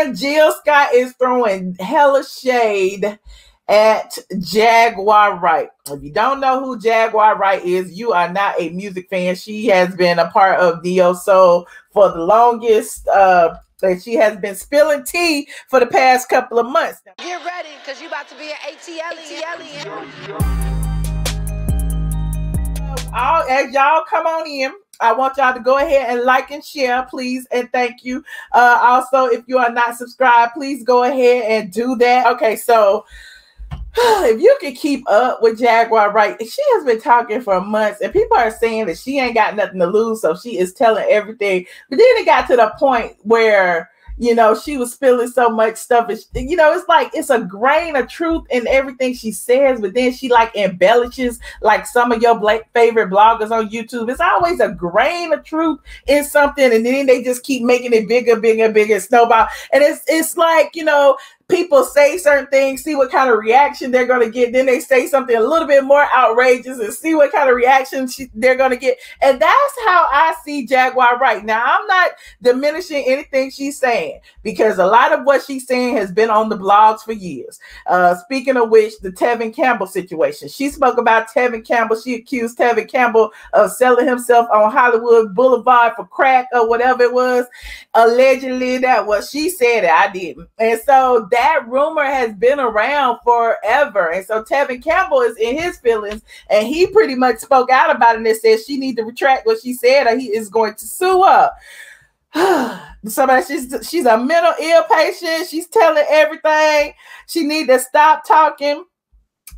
again, Jill Scott is throwing hella shade at Jaguar Wright. If you don't know who Jaguar Wright is, you are not a music fan. She has been a part of Neo Soul for the longest, and she has been spilling tea for the past couple of months. Get ready, because you about to be an iamATLien. As y'all come on in, I want y'all to go ahead and like and share, please, and thank you. Also, if you are not subscribed, please go ahead and do that. Okay, so if you can keep up with Jaguar Wright, she has been talking for months, and people are saying that she ain't got nothing to lose, so she is telling everything. But then it got to the point where, you know, she was spilling so much stuff. You know, it's like it's a grain of truth in everything she says, but then she like embellishes like some of your favorite bloggers on YouTube. It's always a grain of truth in something, and then they just keep making it bigger, bigger, bigger, snowball. And it's like, you know, people say certain things, see what kind of reaction they're going to get. Then they say something a little bit more outrageous and see what kind of reaction they're going to get. And that's how I see Jaguar Wright. Now, I'm not diminishing anything she's saying, because a lot of what she's saying has been on the blogs for years. Speaking of which, the Tevin Campbell situation. She spoke about Tevin Campbell. She accused Tevin Campbell of selling himself on Hollywood Boulevard for crack or whatever it was. Allegedly, that was she said it. I didn't. And so that rumor has been around forever. And so Tevin Campbell is in his feelings, and he pretty much spoke out about it and said she needs to retract what she said, or he is going to sue her. Somebody, she's a mental ill patient. She's telling everything. She need to stop talking.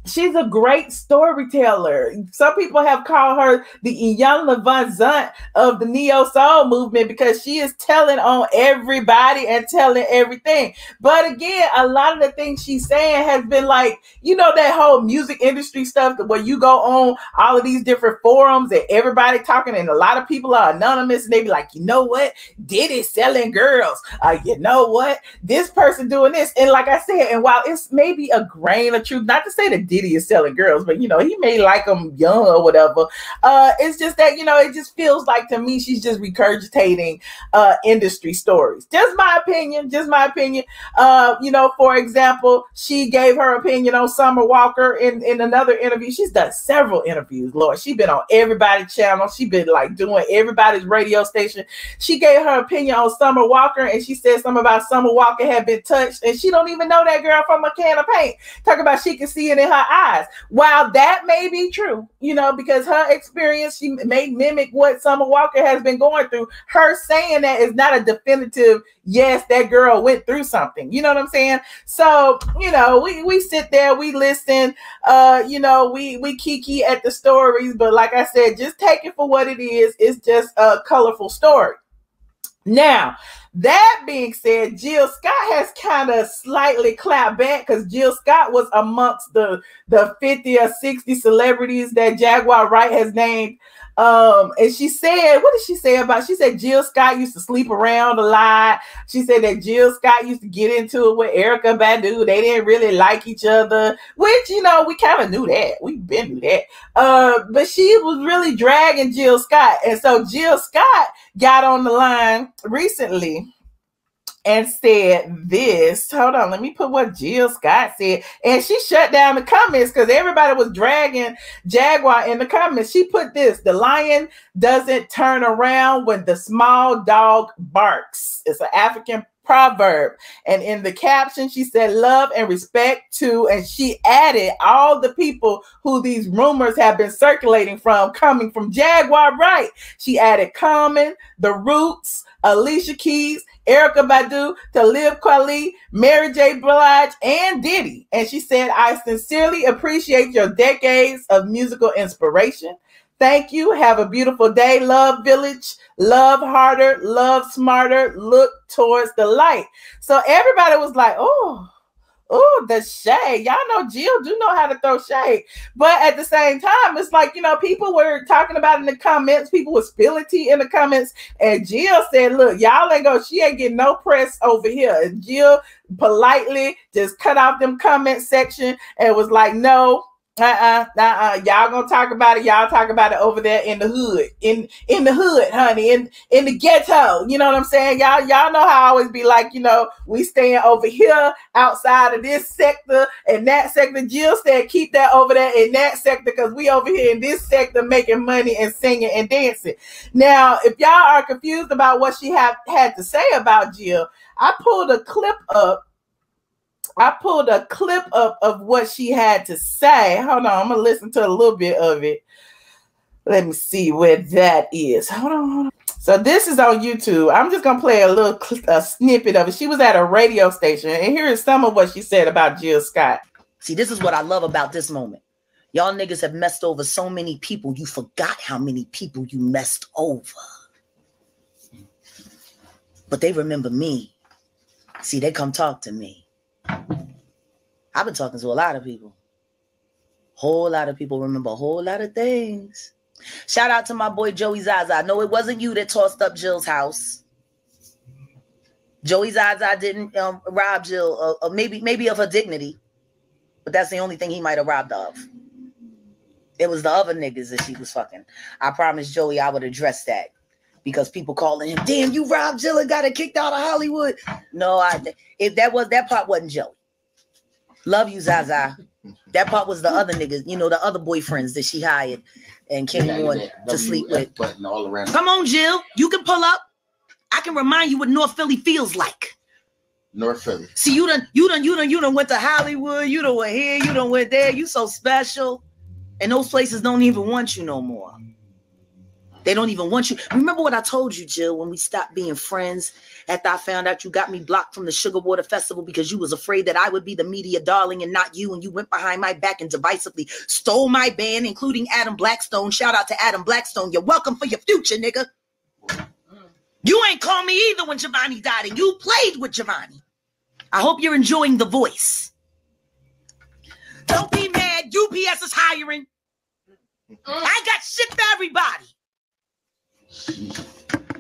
She's a great storyteller. Some people have called her the young Levant Zunt of the Neo Soul movement, because she is telling on everybody and telling everything. But again, a lot of the things she's saying has been like, you know, that whole music industry stuff where you go on all of these different forums and everybody talking, and a lot of people are anonymous, and they be like, you know what, Diddy selling girls. You know what, this person doing this. And like I said, and while it's maybe a grain of truth, not to say that Diddy is selling girls, but you know, he may like them young or whatever. It's just that, you know, it just feels like to me she's just regurgitating industry stories. Just my opinion. You know, for example, she gave her opinion on Summer Walker in another interview. She's done several interviews, Lord. She's been on everybody's channel. She's been like doing everybody's radio station. She gave her opinion on Summer Walker, and she said something about Summer Walker had been touched, and she don't even know that girl from a can of paint. Talk about she can see it in her eyes. While that may be true, you know, because her experience, she may mimic what Summer Walker has been going through. Her saying that is not a definitive, yes, that girl went through something. You know what I'm saying? So, you know, we sit there, we listen, you know, we kiki at the stories, but like I said, just take it for what it is. It's just a colorful story. Now, that being said, Jill Scott has kind of slightly clapped back, because Jill Scott was amongst the 50 or 60 celebrities that Jaguar Wright has named. And she said, what did she say about? She said Jill Scott used to sleep around a lot. She said that Jill Scott used to get into it with Erykah Badu. They didn't really like each other, which, you know, we kind of knew that. We've been knew that. But she was really dragging Jill Scott. And so Jill Scott got on the line recently and said this. Hold on, let me put what Jill Scott said. And she shut down the comments because everybody was dragging Jaguar in the comments. She put this: the lion doesn't turn around when the small dog barks. It's an African proverb. And in the caption, she said, love and respect to, and she added all the people who these rumors have been circulating from, coming from Jaguar Wright. She added Common, The Roots, Alicia Keys, Erykah Badu, Talib Kweli, Mary J. Blige, and Diddy. And she said, I sincerely appreciate your decades of musical inspiration. Thank you. Have a beautiful day. Love Village. Love harder. Love smarter. Look towards the light. So everybody was like, oh, the shade. Y'all know Jill do know how to throw shade. But at the same time, it's like, you know, people were talking about it in the comments. People were spilling tea in the comments. And Jill said, look, y'all ain't go. She ain't getting no press over here. And Jill politely just cut off them comment section and was like, no, Y'all gonna talk about it. Y'all talk about it over there in the hood, in the hood, honey, in the ghetto. You know what I'm saying? Y'all know how I always be like, you know, we staying over here outside of this sector and that sector. Jill said, keep that over there in that sector because we over here in this sector making money and singing and dancing. Now, if y'all are confused about what she had to say about Jill, I pulled a clip up. Of what she had to say. Hold on, I'm gonna listen to a little bit of it. Let me see where that is. Hold on. So this is on YouTube. I'm just gonna play a snippet of it. She was at a radio station, and here is some of what she said about Jill Scott. See, this is what I love about this moment. Y'all niggas have messed over so many people. You forgot how many people you messed over. But they remember me. See, they come talk to me. I've been talking to a lot of people. Whole lot of people remember a whole lot of things. Shout out to my boy Joey Zaza. No, it wasn't you that tossed up Jill's house. Joey Zaza didn't rob Jill, maybe of her dignity, but that's the only thing he might have robbed of. It was the other niggas that she was fucking. I promised Joey I would address that. Because people calling him, damn, you robbed Jill and got her kicked out of Hollywood. No, if that part wasn't Joey. Love you, Zaza. That part was the other niggas, you know, the other boyfriends that she hired and came on to sleep with. All around. Come on, Jill. You can pull up. I can remind you what North Philly feels like. North Philly. See, you done went to Hollywood. You done went here. You done went there. You so special. And those places don't even want you no more. They don't even want you. Remember what I told you, Jill, when we stopped being friends after I found out you got me blocked from the Sugar Water Festival because you was afraid that I would be the media darling and not you, and you went behind my back and divisively stole my band, including Adam Blackstone. Shout out to Adam Blackstone. You're welcome for your future, nigga. You ain't call me either when Giovanni died, and you played with Giovanni. I hope you're enjoying The Voice. Don't be mad. UPS is hiring. I got shit for everybody.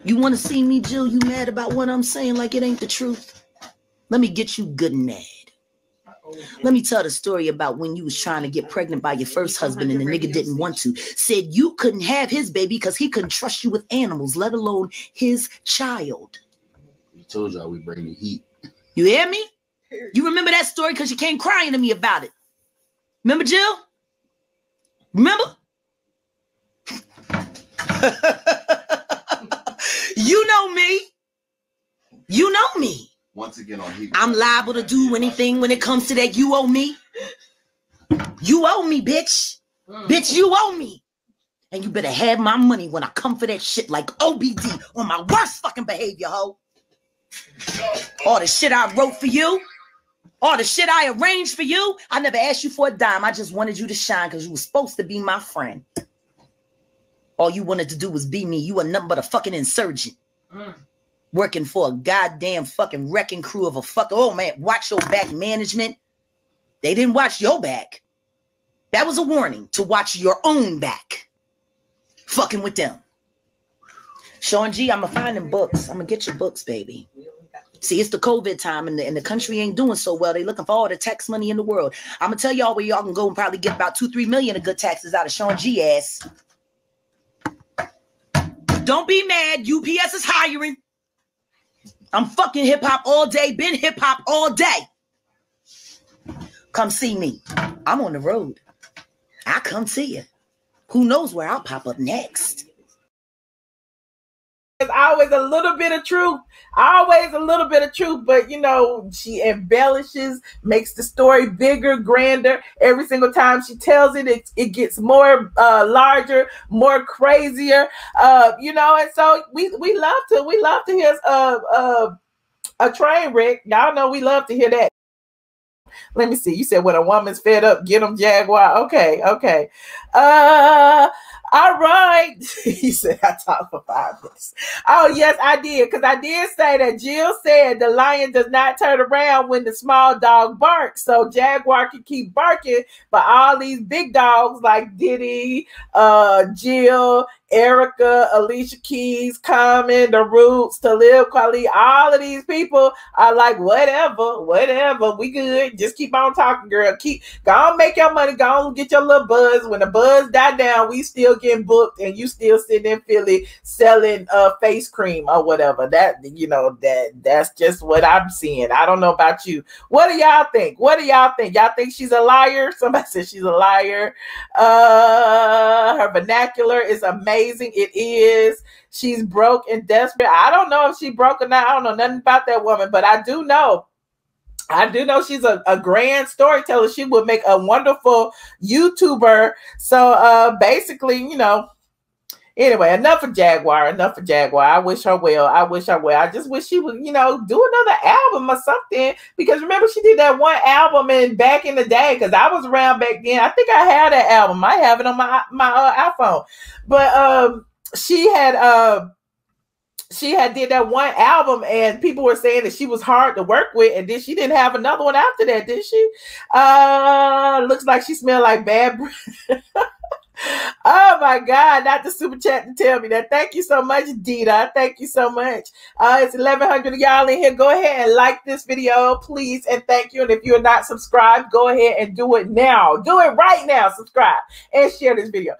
You want to see me, Jill? You mad about what I'm saying like it ain't the truth? Let me get you good and mad. Let me tell the story about when you was trying to get pregnant by your first husband and the nigga didn't want to. Said you couldn't have his baby because he couldn't trust you with animals, let alone his child. We told y'all we bring the heat. You hear me? You remember that story because you came crying to me about it. Remember, Jill? Remember? You know me. You know me. Once again on heat. I'm liable to do anything when it comes to that. You owe me. You owe me, bitch. Bitch, you owe me. And you better have my money when I come for that shit like OBD on my worst fucking behavior, ho. All the shit I wrote for you. All the shit I arranged for you. I never asked you for a dime. I just wanted you to shine because you were supposed to be my friend. All you wanted to do was be me. You were nothing but a fucking insurgent. Working for a goddamn fucking wrecking crew of a fucking, oh man, watch your back management. They didn't watch your back. That was a warning to watch your own back. Fucking with them. Sean G, I'm going to find them books. I'm going to get your books, baby. See, it's the COVID time and the country ain't doing so well. They looking for all the tax money in the world. I'm going to tell y'all where y'all can go and probably get about 2-3 million of good taxes out of Sean G ass. Don't be mad. UPS is hiring. I'm fucking hip hop all day. Been hip hop all day. Come see me. I'm on the road. I'll come see you. Who knows where I'll pop up next? There's always a little bit of truth. Always a little bit of truth. But, you know, she embellishes, makes the story bigger, grander. Every single time she tells it, it gets more larger, more crazier. You know, and so we love to hear a train wreck. Y'all know we love to hear that. Let me see. You said when a woman's fed up, get them Jaguar. Okay. All right. He said, I talked for 5 minutes. Oh, yes, I did. Because I did say that Jill said the lion does not turn around when the small dog barks. So Jaguar can keep barking, but all these big dogs like Diddy, Jill, Erica, Alicia Keys, Common, The Roots, Talib Kweli, all of these people are like, whatever, we good. Just keep on talking, girl. Go on, make your money. Go on, get your little buzz. When the buzz die down, we still getting booked, and you still sitting in Philly selling face cream or whatever. That's just what I'm seeing. I don't know about you. What do y'all think? Y'all think she's a liar? Somebody said she's a liar. Her vernacular is amazing. It is. She's broke and desperate. I don't know if she broke or not. I don't know nothing about that woman, but I do know she's a grand storyteller. She would make a wonderful YouTuber. So basically, anyway, enough of Jaguar. I wish her well. I just wish she would, do another album or something. Because remember, she did that one album back in the day. Because I was around back then. I think I had that album. I have it on my iPhone. But she had did that one album, and people were saying that she was hard to work with, and then she didn't have another one after that, did she? Looks like she smelled like bad breath. Oh my God, not the super chat to tell me that. Thank you so much, Dita. Thank you so much. It's 1100 of y'all in here. Go ahead and like this video, please, and thank you. And if you're not subscribed, go ahead and do it now. Do it right now. Subscribe and share this video.